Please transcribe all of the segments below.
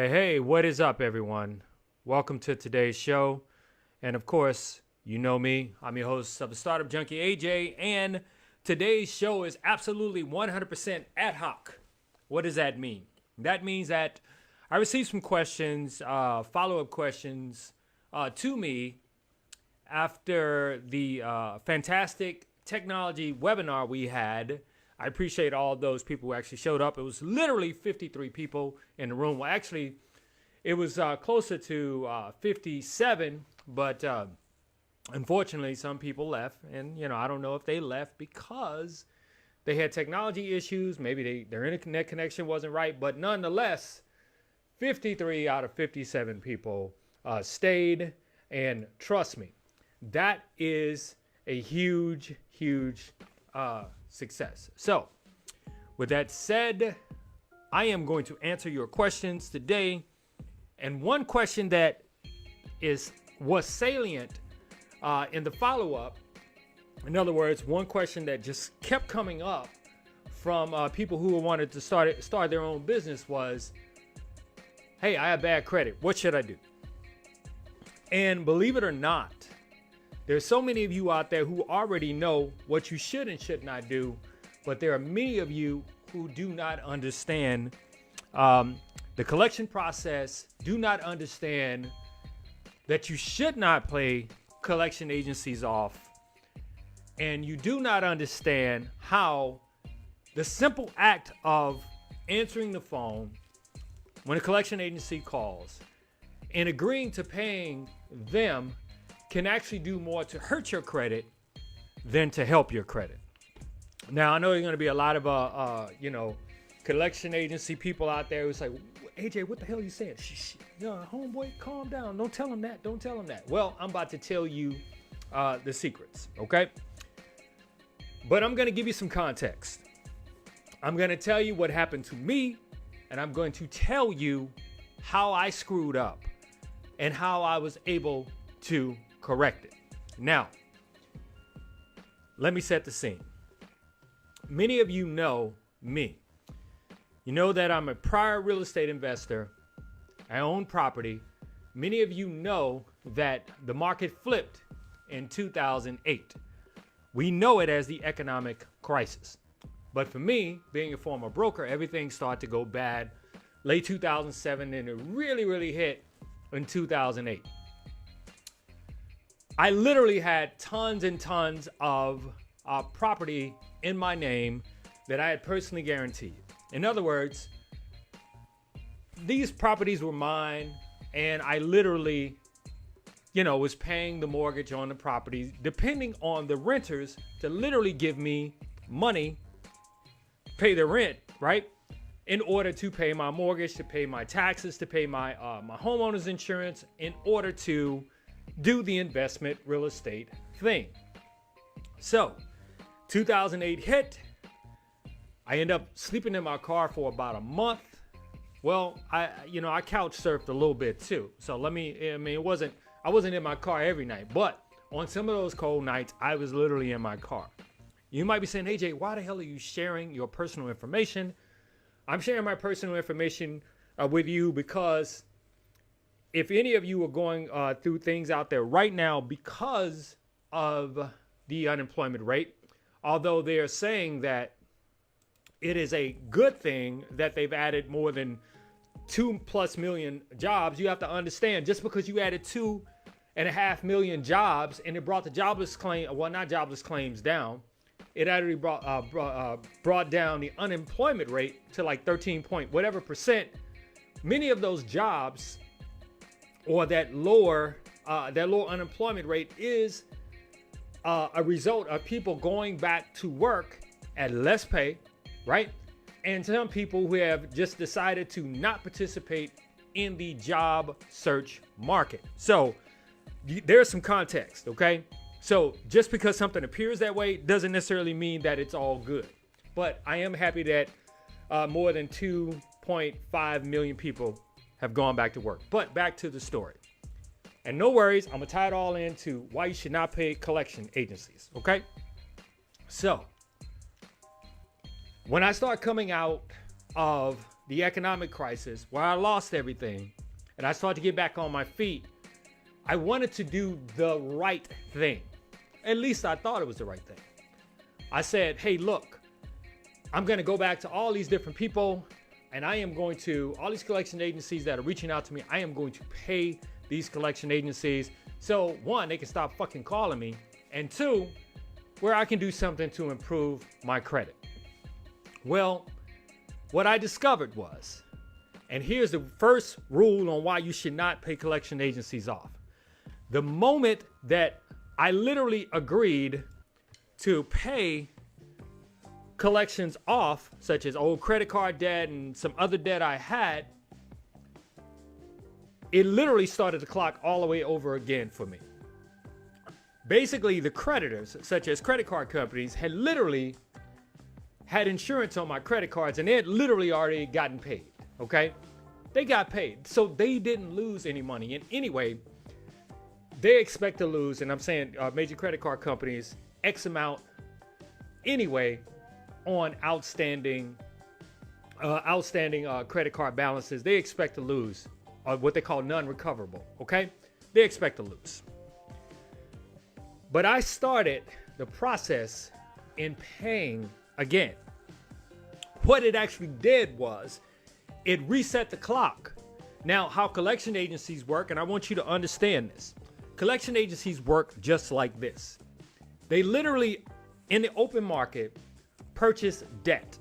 Hey, what is up, everyone? Welcome to today's show. And of course, you know me. I'm your host of the Startup Junkie, AJ. And today's show is absolutely 100% ad hoc. What does that mean? That means that I received some questions, follow-up questions to me after the fantastic technology webinar we had. I appreciate all those people who actually showed up. It was literally 53 people in the room. Well, actually, it was closer to 57, but unfortunately, some people left. And, I don't know if they left because they had technology issues. Maybe their internet connection wasn't right. But nonetheless, 53 out of 57 people stayed. And trust me, that is a huge, huge success. So with that said, I am going to answer your questions today. And one question that was salient in the follow-up, in other words, one question that just kept coming up from people who wanted to start their own business was, hey, I have bad credit. What should I do? And believe it or not, there's so many of you out there who already know what you should and should not do, but there are many of you who do not understand the collection process, do not understand that you should not pay collection agencies off, and you do not understand how the simple act of answering the phone when a collection agency calls and agreeing to paying them can actually do more to hurt your credit than to help your credit. Now, I know there's going to be a lot of, collection agency people out there who's like, AJ, what the hell are you saying? Homeboy, calm down. Don't tell him that. Don't tell him that. Well, I'm about to tell you the secrets, okay? But I'm going to give you some context. I'm going to tell you what happened to me, and I'm going to tell you how I screwed up and how I was able to correct it. Now, let me set the scene. Many of you know me. You know that I'm a prior real estate investor. I own property. Many of you know that the market flipped in 2008. We know it as the economic crisis. But for me, being a former broker, everything started to go bad late 2007, and it really, really hit in 2008. I literally had tons and tons of property in my name that I had personally guaranteed. In other words, these properties were mine, and I literally, was paying the mortgage on the properties, depending on the renters to literally give me money, pay the rent, right? In order to pay my mortgage, to pay my taxes, to pay my homeowner's insurance, in order to do the investment real estate thing. So 2008 hit. I end up sleeping in my car for about a month. Well, I couch surfed a little bit too. So I wasn't in my car every night, but on some of those cold nights, I was literally in my car. You might be saying, hey Jay, why the hell are you sharing your personal information? I'm sharing my personal information with you because if any of you are going through things out there right now because of the unemployment rate, although they are saying that it is a good thing that they've added more than 2+ million jobs, you have to understand just because you added 2.5 million jobs and it brought the not jobless claims down, it already brought down the unemployment rate to like 13 point whatever percent. Many of those jobs or that lower unemployment rate is a result of people going back to work at less pay, right? And some people who have just decided to not participate in the job search market. So there's some context, okay? So just because something appears that way doesn't necessarily mean that it's all good. But I am happy that more than 2.5 million people have gone back to work. But back to the story. And no worries, I'm gonna tie it all into why you should not pay collection agencies, okay? So when I start coming out of the economic crisis where I lost everything and I started to get back on my feet, I wanted to do the right thing. At least I thought it was the right thing. I said, hey, look, I'm going to go back to all these different people, and I am going to, all these collection agencies that are reaching out to me, I am going to pay these collection agencies. So one, they can stop fucking calling me, and two, where I can do something to improve my credit. Well, what I discovered was, and here's the first rule on why you should not pay collection agencies off. The moment that I literally agreed to pay collections off, such as old credit card debt and some other debt I had, it literally started the clock all the way over again for me. Basically, the creditors, such as credit card companies, had literally had insurance on my credit cards, and they had literally already gotten paid, okay? They got paid, so they didn't lose any money. And anyway, they expect to lose, and I'm saying major credit card companies, X amount anyway on outstanding credit card balances. They expect to lose what they call non-recoverable, okay? They expect to lose. But I started the process in paying again. What it actually did was it reset the clock. Now, how collection agencies work, and I want you to understand this. Collection agencies work just like this. They literally, in the open market, purchase debt.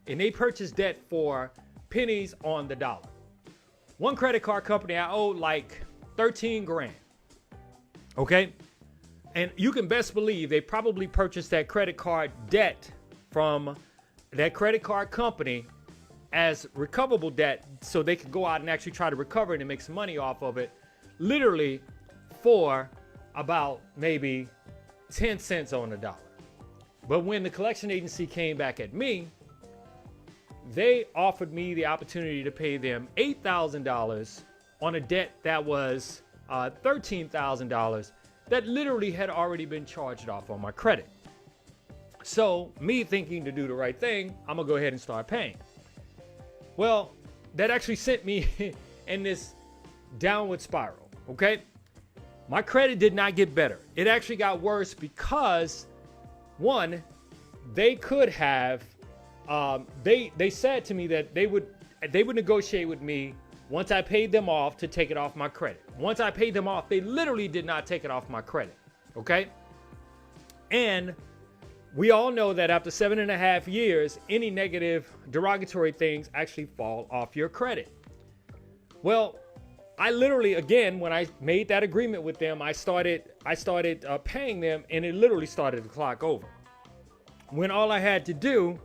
And they purchase debt for pennies on the dollar. One credit card company, I owed like 13 grand. Okay? And you can best believe they probably purchased that credit card debt from that credit card company as recoverable debt so they could go out and actually try to recover it and make some money off of it, literally for about maybe 10 cents on the dollar. But when the collection agency came back at me, they offered me the opportunity to pay them $8,000 on a debt that was $13,000 that literally had already been charged off on my credit. So me thinking to do the right thing, I'm gonna go ahead and start paying. Well, that actually sent me in this downward spiral, okay? My credit did not get better. It actually got worse because, one, they could have, they said to me that they would negotiate with me once I paid them off to take it off my credit. Once I paid them off, they literally did not take it off my credit, okay? And we all know that after 7.5 years, any negative derogatory things actually fall off your credit. Well, I literally, again, when I made that agreement with them, I started paying them, and it literally started the clock over. When all I had to do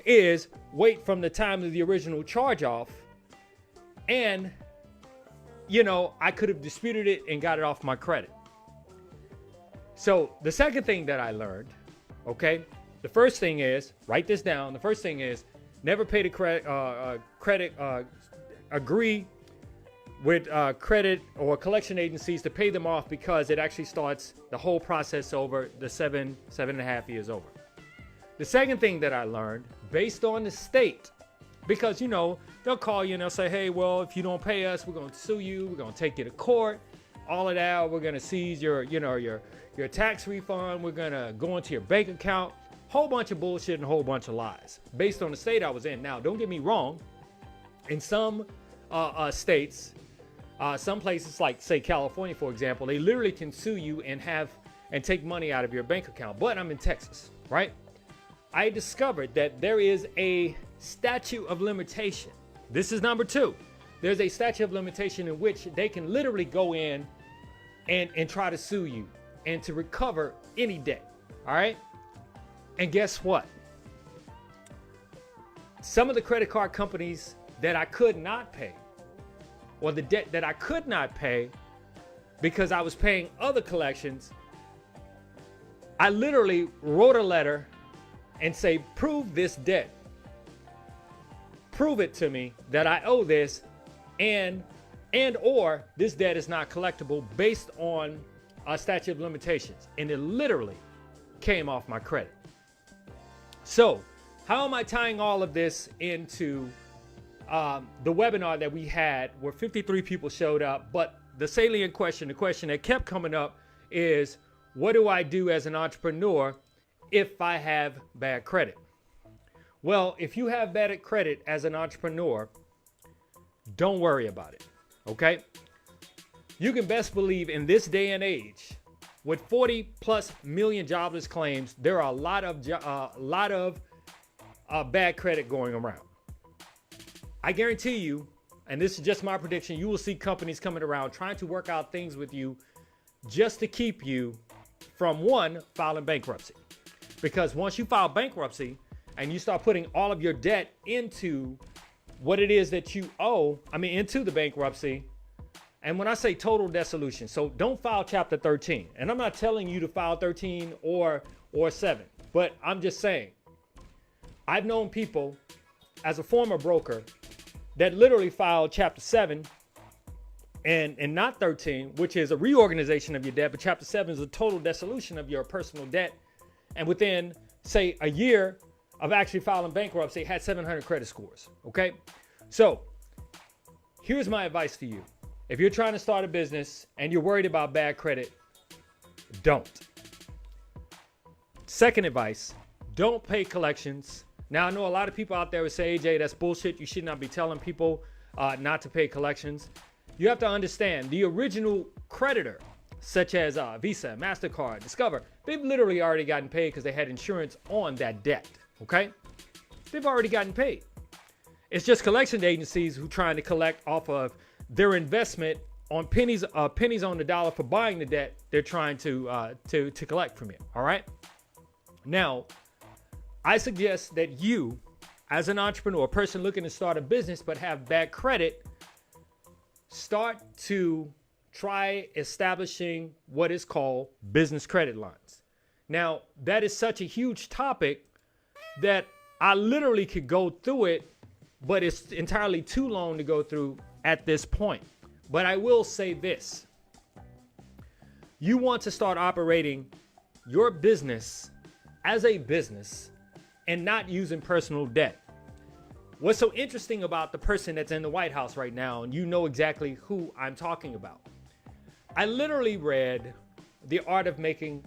is wait from the time of the original charge off, and, you know, I could have disputed it and got it off my credit. So the second thing that I learned, okay, the first thing is, write this down. The first thing is never pay the agree with credit or collection agencies to pay them off, because it actually starts the whole process over, the 7.5 years over. The second thing that I learned, based on the state, because, you know, they'll call you and they'll say, hey, well, if you don't pay us, we're going to sue you. We're going to take you to court. All of that. We're going to seize your tax refund. We're going to go into your bank account. Whole bunch of bullshit and a whole bunch of lies based on the state I was in. Now, don't get me wrong. In some states, some places like, say, California, for example, they literally can sue you and take money out of your bank account. But I'm in Texas, right? I discovered that there is a statute of limitation. This is number 2. There's a statute of limitation in which they can literally go in and try to sue you and to recover any debt. All right. And guess what? Some of the credit card companies that I could not pay, or the debt that I could not pay because I was paying other collections, I literally wrote a letter and say, prove this debt. Prove it to me that I owe this, and or this debt is not collectible based on a statute of limitations. And it literally came off my credit. So how am I tying all of this into the webinar that we had where 53 people showed up, but the salient question, the question that kept coming up is, what do I do as an entrepreneur if I have bad credit? Well, if you have bad credit as an entrepreneur, don't worry about it, okay? You can best believe in this day and age, with 40 plus million jobless claims, there are a lot of bad credit going around. I guarantee you, and this is just my prediction, you will see companies coming around trying to work out things with you just to keep you from, one, filing bankruptcy. Because once you file bankruptcy and you start putting all of your debt into what it is that you owe, into the bankruptcy. And when I say total dissolution, so don't file chapter 13. And I'm not telling you to file 13 or 7, but I'm just saying, I've known people as a former broker that literally filed chapter 7 and not 13, which is a reorganization of your debt, but chapter 7 is a total dissolution of your personal debt. And within, say, a year of actually filing bankruptcy, had 700 credit scores, okay? So here's my advice to you. If you're trying to start a business and you're worried about bad credit, don't. Second advice, don't pay collections. Now, I know a lot of people out there would say, AJ, that's bullshit. You should not be telling people not to pay collections. You have to understand the original creditor, such as Visa, MasterCard, Discover, they've literally already gotten paid because they had insurance on that debt, okay? They've already gotten paid. It's just collection agencies who are trying to collect off of their investment on pennies on the dollar for buying the debt. They're trying to collect from you, all right? Now, I suggest that you, as an entrepreneur, a person looking to start a business but have bad credit, start to try establishing what is called business credit lines. Now, that is such a huge topic that I literally could go through it, but it's entirely too long to go through at this point. But I will say this. You want to start operating your business as a business and not using personal debt. What's so interesting about the person that's in the White House right now, and you know exactly who I'm talking about. I literally read The Art of Making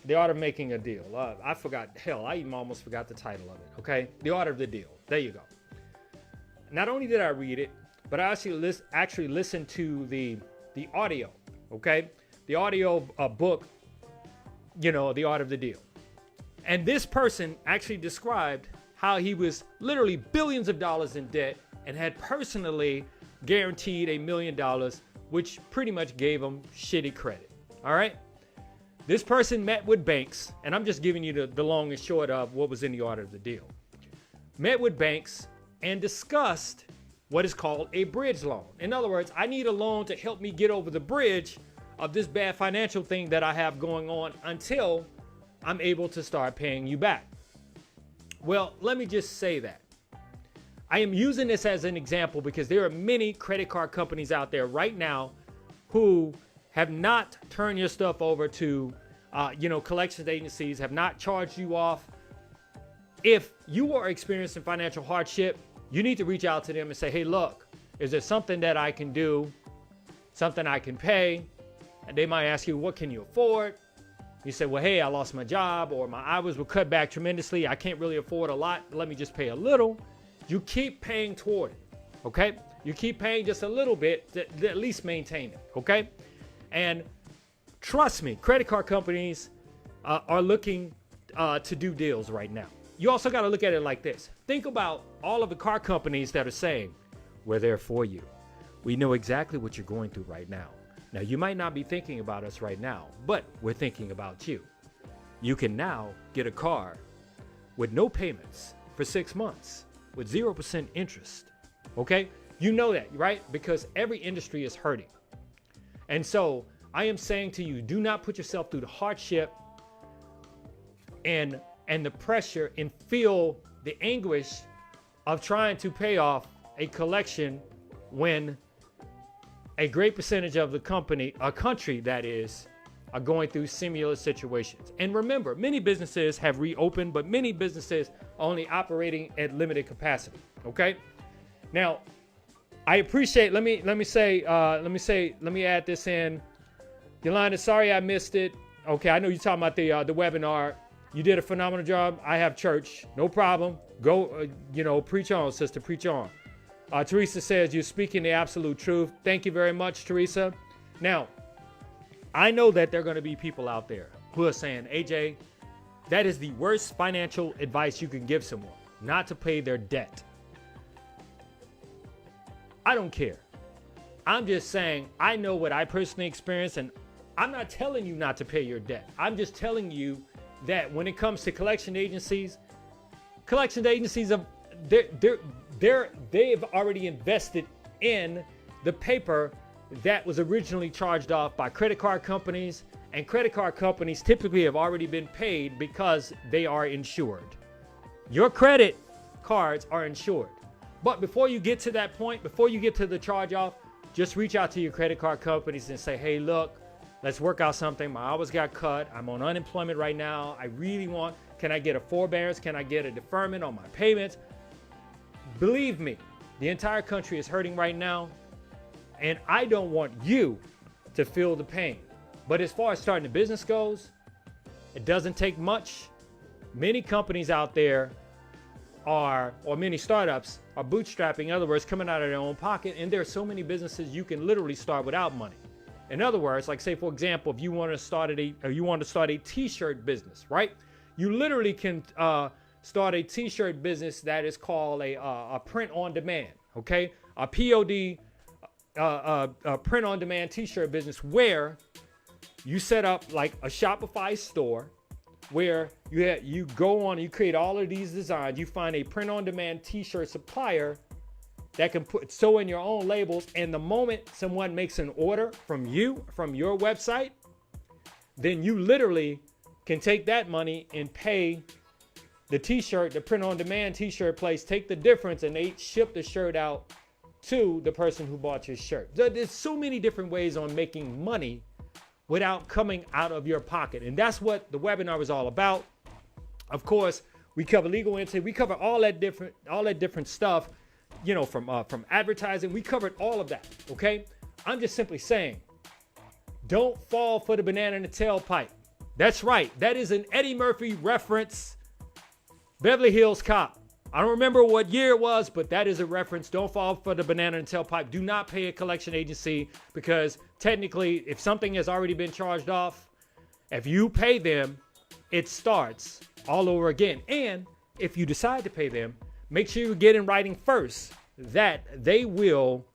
a Deal. I forgot, hell, I even almost forgot the title of it, okay? The Art of the Deal. There you go. Not only did I read it, but I actually listened to the audio, okay? The audio book, The Art of the Deal. And this person actually described how he was literally billions of dollars in debt and had personally guaranteed $1 million, which pretty much gave him shitty credit, all right? This person met with banks, and I'm just giving you the long and short of what was in the Art of the Deal. Met with banks and discussed what is called a bridge loan. In other words, I need a loan to help me get over the bridge of this bad financial thing that I have going on until I'm able to start paying you back. Well, let me just say that. I am using this as an example because there are many credit card companies out there right now who have not turned your stuff over to, collections agencies, have not charged you off. If you are experiencing financial hardship, you need to reach out to them and say, hey, look, is there something that I can do, something I can pay? And they might ask you, what can you afford? You say, well, hey, I lost my job, or my hours were cut back tremendously. I can't really afford a lot. Let me just pay a little. You keep paying toward it, okay? You keep paying just a little bit to at least maintain it, okay? And trust me, credit card companies are looking to do deals right now. You also got to look at it like this. Think about all of the car companies that are saying, we're there for you. We know exactly what you're going through right now. Now, you might not be thinking about us right now, but we're thinking about you. You can now get a car with no payments for 6 months with 0% interest, okay? You know that, right? Because every industry is hurting. And so I am saying to you, do not put yourself through the hardship and the pressure and feel the anguish of trying to pay off a collection when a great percentage of the country that is, are going through similar situations. And remember, many businesses have reopened, but many businesses are only operating at limited capacity, okay? Now, I appreciate. Let me add this in. Yolanda, sorry I missed it. Okay, I know you're talking about the webinar. You did a phenomenal job. I have church, no problem. Go, preach on, sister, preach on. Teresa says you're speaking the absolute truth. Thank you very much, Teresa. Now, I know that there are going to be people out there who are saying, AJ, that is the worst financial advice you can give someone, not to pay their debt. I don't care. I'm just saying I know what I personally experienced, and I'm not telling you not to pay your debt. I'm just telling you that when it comes to collection agencies have they've already invested in the paper that was originally charged off by credit card companies, and credit card companies typically have already been paid because they are insured. Your credit cards are insured. But before you get to that point, before you get to the charge off, just reach out to your credit card companies and say, hey, look, let's work out something. My hours got cut. I'm on unemployment right now. Can I get a forbearance? Can I get a deferment on my payments? Believe me, the entire country is hurting right now, and I don't want you to feel the pain. But as far as starting a business goes, it doesn't take much. Many companies out there many startups are bootstrapping, in other words, coming out of their own pocket, and there are so many businesses you can literally start without money. In other words, like say for example, if you want to start a t-shirt business, right? You literally can start a t-shirt business that is called a print on demand, okay? A POD, a print on demand t-shirt business where you set up like a Shopify store where you go on, you create all of these designs, you find a print-on-demand t-shirt supplier that can sew in your own labels, and the moment someone makes an order from your website, then you literally can take that money and pay the t-shirt, the print-on-demand t-shirt place, take the difference, and they ship the shirt out to the person who bought your shirt. There's so many different ways on making money without coming out of your pocket. And that's what the webinar is all about. Of course, we cover legal entity. We cover all that different stuff, from advertising. We covered all of that, okay? I'm just simply saying, don't fall for the banana in the tailpipe. That's right. That is an Eddie Murphy reference. Beverly Hills Cop. I don't remember what year it was, but that is a reference. Don't fall for the banana in the tailpipe. Do not pay a collection agency, because technically, if something has already been charged off, if you pay them, it starts all over again. And if you decide to pay them, make sure you get in writing first that they will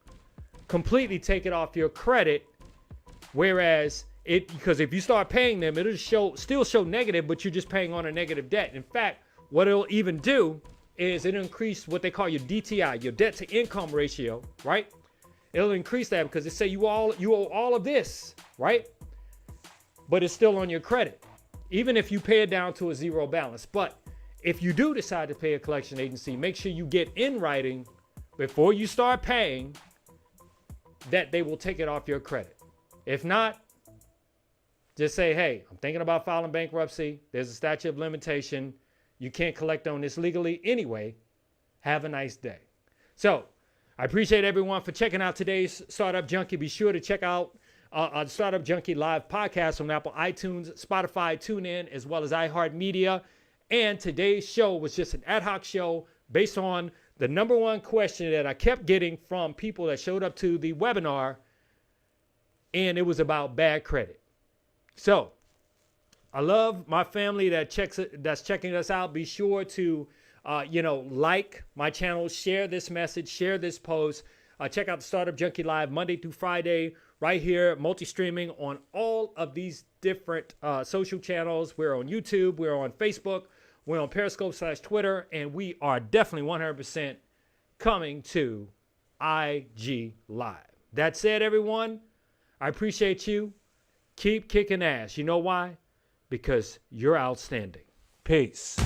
completely take it off your credit. Because if you start paying them, it'll still show negative, but you're just paying on a negative debt. In fact, what it'll even do is it'll increase what they call your DTI, your debt to income ratio, right? It'll increase that because it say you owe all of this, right? But it's still on your credit, even if you pay it down to a zero balance. But if you do decide to pay a collection agency, make sure you get in writing before you start paying that they will take it off your credit. If not, just say, hey, I'm thinking about filing bankruptcy. There's a statute of limitation. You can't collect on this legally anyway. Have a nice day. So I appreciate everyone for checking out today's Startup Junkie. Be sure to check out the Startup Junkie live podcast on Apple iTunes, Spotify, TuneIn, as well as iHeart Media. And today's show was just an ad hoc show based on the number one question that I kept getting from people that showed up to the webinar, and it was about bad credit. So I love my family that's checking us out. Be sure to, like my channel, share this message, share this post. Check out the Startup Junkie Live Monday through Friday right here, multi-streaming on all of these different social channels. We're on YouTube. We're on Facebook. We're on Periscope/Twitter. And we are definitely 100% coming to IG Live. That said, everyone, I appreciate you. Keep kicking ass. You know why? Because you're outstanding. Peace.